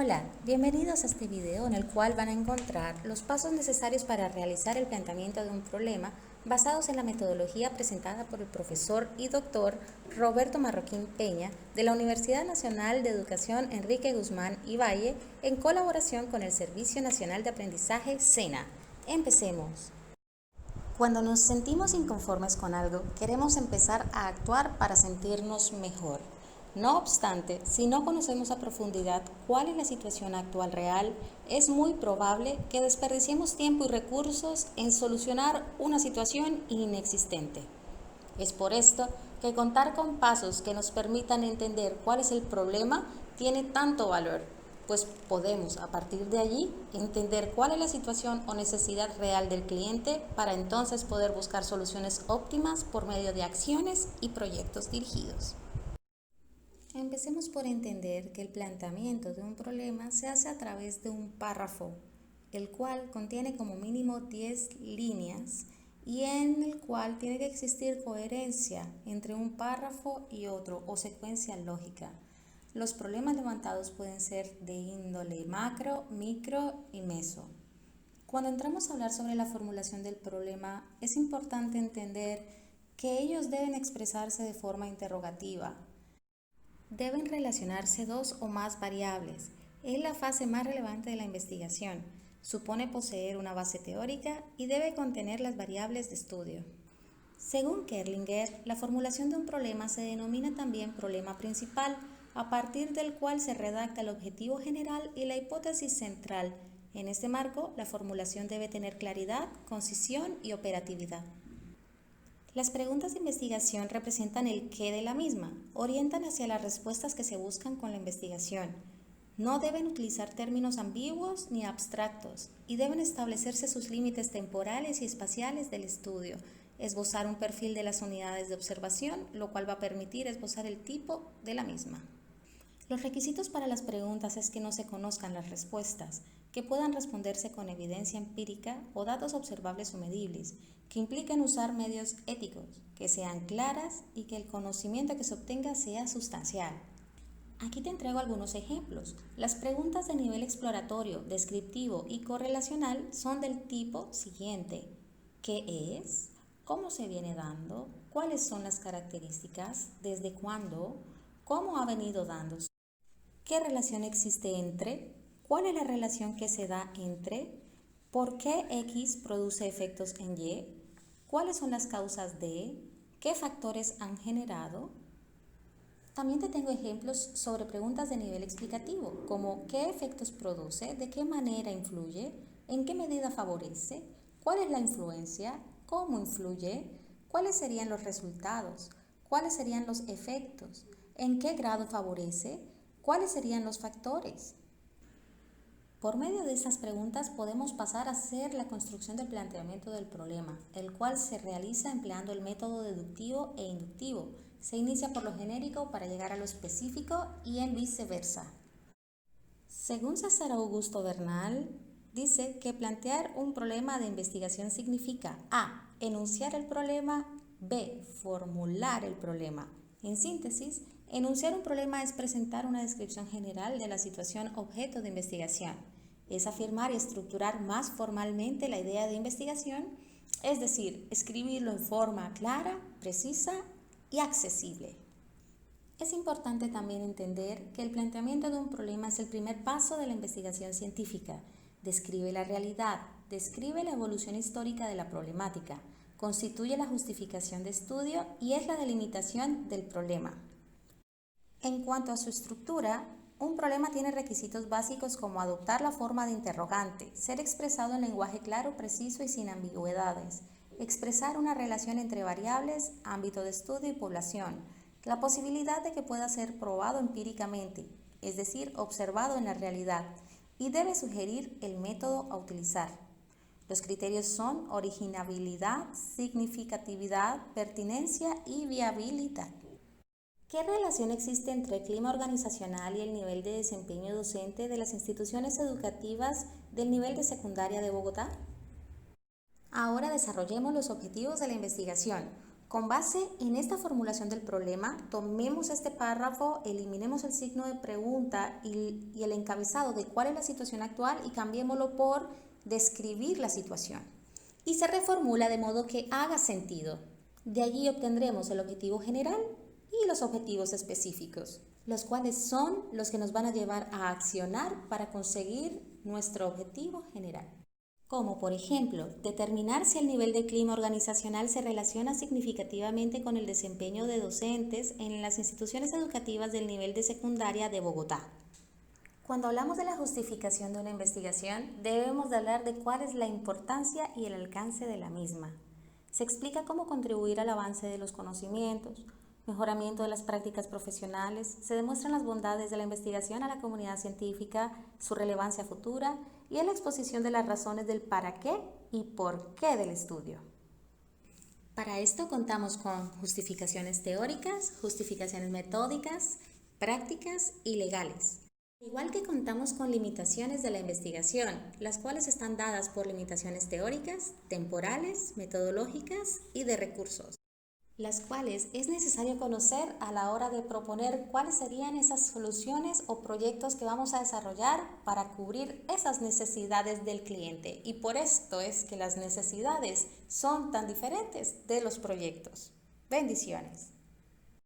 Hola, bienvenidos a este video en el cual van a encontrar los pasos necesarios para realizar el planteamiento de un problema basados en la metodología presentada por el profesor y doctor Roberto Marroquín Peña de la Universidad Nacional de Educación Enrique Guzmán y Valle en colaboración con el Servicio Nacional de Aprendizaje SENA. Empecemos. Cuando nos sentimos inconformes con algo, queremos empezar a actuar para sentirnos mejor. No obstante, si no conocemos a profundidad cuál es la situación actual real, es muy probable que desperdiciemos tiempo y recursos en solucionar una situación inexistente. Es por esto que contar con pasos que nos permitan entender cuál es el problema tiene tanto valor, pues podemos a partir de allí entender cuál es la situación o necesidad real del cliente para entonces poder buscar soluciones óptimas por medio de acciones y proyectos dirigidos. Empecemos por entender que el planteamiento de un problema se hace a través de un párrafo, el cual contiene como mínimo 10 líneas y en el cual tiene que existir coherencia entre un párrafo y otro o secuencia lógica. Los problemas levantados pueden ser de índole macro, micro y meso. Cuando entramos a hablar sobre la formulación del problema, es importante entender que ellos deben expresarse de forma interrogativa. Deben relacionarse dos o más variables. Es la fase más relevante de la investigación. Supone poseer una base teórica y debe contener las variables de estudio. Según Kerlinger, la formulación de un problema se denomina también problema principal, a partir del cual se redacta el objetivo general y la hipótesis central. En este marco, la formulación debe tener claridad, concisión y operatividad. Las preguntas de investigación representan el qué de la misma, orientan hacia las respuestas que se buscan con la investigación. No deben utilizar términos ambiguos ni abstractos y deben establecerse sus límites temporales y espaciales del estudio, esbozar un perfil de las unidades de observación, lo cual va a permitir esbozar el tipo de la misma. Los requisitos para las preguntas es que no se conozcan las respuestas, que puedan responderse con evidencia empírica o datos observables o medibles, que impliquen usar medios éticos, que sean claras y que el conocimiento que se obtenga sea sustancial. Aquí te entrego algunos ejemplos. Las preguntas de nivel exploratorio, descriptivo y correlacional son del tipo siguiente: ¿qué es? ¿Cómo se viene dando? ¿Cuáles son las características? ¿Desde cuándo? ¿Cómo ha venido dándose? ¿Qué relación existe entre? ¿Cuál es la relación que se da entre? ¿Por qué X produce efectos en Y? ¿Cuáles son las causas de? ¿Qué factores han generado? También te tengo ejemplos sobre preguntas de nivel explicativo, como ¿qué efectos produce? ¿De qué manera influye? ¿En qué medida favorece? ¿Cuál es la influencia? ¿Cómo influye? ¿Cuáles serían los resultados? ¿Cuáles serían los efectos? ¿En qué grado favorece? ¿Cuáles serían los factores? Por medio de estas preguntas podemos pasar a hacer la construcción del planteamiento del problema, el cual se realiza empleando el método deductivo e inductivo. Se inicia por lo genérico para llegar a lo específico y en viceversa. Según César Augusto Bernal, dice que plantear un problema de investigación significa A. Enunciar el problema, B. Formular el problema. En síntesis, enunciar un problema es presentar una descripción general de la situación objeto de investigación. Es afirmar y estructurar más formalmente la idea de investigación, es decir, escribirlo en forma clara, precisa y accesible. Es importante también entender que el planteamiento de un problema es el primer paso de la investigación científica. Describe la realidad, describe la evolución histórica de la problemática, constituye la justificación de estudio y es la delimitación del problema. En cuanto a su estructura, un problema tiene requisitos básicos como adoptar la forma de interrogante, ser expresado en lenguaje claro, preciso y sin ambigüedades, expresar una relación entre variables, ámbito de estudio y población, la posibilidad de que pueda ser probado empíricamente, es decir, observado en la realidad, y debe sugerir el método a utilizar. Los criterios son originabilidad, significatividad, pertinencia y viabilidad. ¿Qué relación existe entre el clima organizacional y el nivel de desempeño docente de las instituciones educativas del nivel de secundaria de Bogotá? Ahora desarrollemos los objetivos de la investigación. Con base en esta formulación del problema, tomemos este párrafo, eliminemos el signo de pregunta y el encabezado de cuál es la situación actual y cambiémoslo por describir la situación. Y se reformula de modo que haga sentido. De allí obtendremos el objetivo general y los objetivos específicos, los cuales son los que nos van a llevar a accionar para conseguir nuestro objetivo general. Como por ejemplo, determinar si el nivel de clima organizacional se relaciona significativamente con el desempeño de docentes en las instituciones educativas del nivel de secundaria de Bogotá. Cuando hablamos de la justificación de una investigación, debemos de hablar de cuál es la importancia y el alcance de la misma. Se explica cómo contribuir al avance de los conocimientos, mejoramiento de las prácticas profesionales, se demuestran las bondades de la investigación a la comunidad científica, su relevancia futura y en la exposición de las razones del para qué y por qué del estudio. Para esto contamos con justificaciones teóricas, justificaciones metódicas, prácticas y legales. Igual que contamos con limitaciones de la investigación, las cuales están dadas por limitaciones teóricas, temporales, metodológicas y de recursos, las cuales es necesario conocer a la hora de proponer cuáles serían esas soluciones o proyectos que vamos a desarrollar para cubrir esas necesidades del cliente. Y por esto es que las necesidades son tan diferentes de los proyectos. Bendiciones.